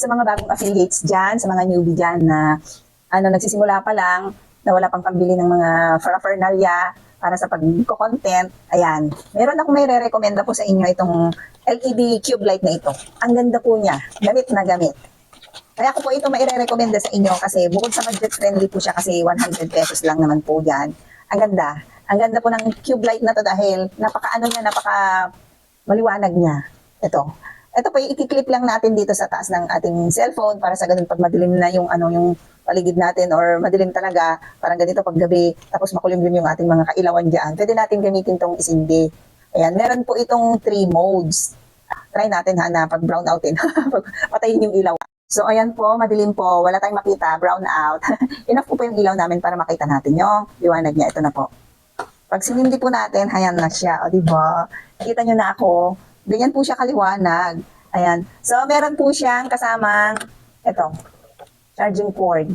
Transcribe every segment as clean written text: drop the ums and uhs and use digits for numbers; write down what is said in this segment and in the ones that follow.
sa mga bagong affiliates dyan, sa mga newbie dyan na nagsisimula pa lang, na wala pang pambili ng mga paraphernalia para sa pag-content, ayan. Meron akong may re-recommenda po sa inyo itong LED cube light na ito. Ang ganda po niya, gamit na gamit. Kaya ko po ito maire-recommenda sa inyo kasi bukod sa budget friendly po siya kasi 100 pesos lang naman po yan. Ang ganda. Ang ganda po ng cube light na to dahil napaka maliwanag niya. Ito po i-clip lang natin dito sa taas ng ating cellphone para sa ganun pag madilim na yung yung paligid natin or madilim talaga, parang ganito pag gabi, tapos makulimlim yung ating mga kailawan diyan. Pwede natin gamitin tong isindi. Ayan, meron po itong 3 modes. Try natin na pag brown outin, patayin yung ilaw. So ayan po, madilim po, wala tayong makita, brown out. Enough po yung ilaw namin para makita natin yung liwanag niya. Ito na po. Pag sinindi po natin, ayan na siya, o diba? Nakita nyo na ako, ganyan po siya kaliwanag. Ayan. So meron po siyang kasamang, charging cord.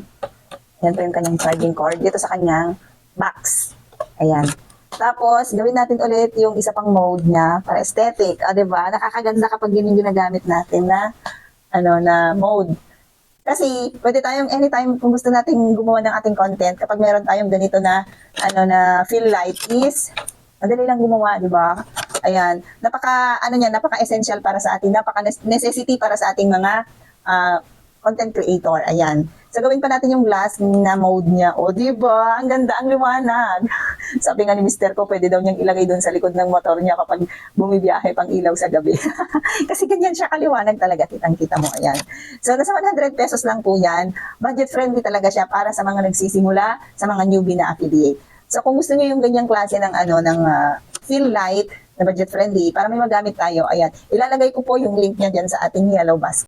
Ayan po yung kanyang charging cord. Dito sa kanyang box. Ayan. Tapos, gawin natin ulit yung isa pang mode niya para aesthetic. O, diba? Nakakaganda kapag yun yung ginagamit natin na mode. Kasi, pwede tayong anytime kung gusto nating gumawa ng ating content, kapag meron tayong ganito na, fill light is, madali lang gumawa, di ba? Ayan. Napaka-essential para sa atin, napaka-necessity para sa ating mga content creator. Ayan. So, gawin pa natin yung glass na mode niya. O, di ba? Ang ganda, ang liwanag. Sabi nga ni Mr. ko, pwede daw niyang ilagay doon sa likod ng motor niya kapag bumibiyahe pang ilaw sa gabi. Kasi ganyan siya kaliwanag talaga. Kitang-kita mo. Ayan. So, nasa 100 pesos lang po yan. Budget friendly talaga siya para sa mga nagsisimula, sa mga newbie na affiliate. So, kung gusto niyo yung ganyang klase ng, fill light na budget friendly, para may magamit tayo, ayan. Ilalagay ko po yung link niya dyan sa ating yellow basket.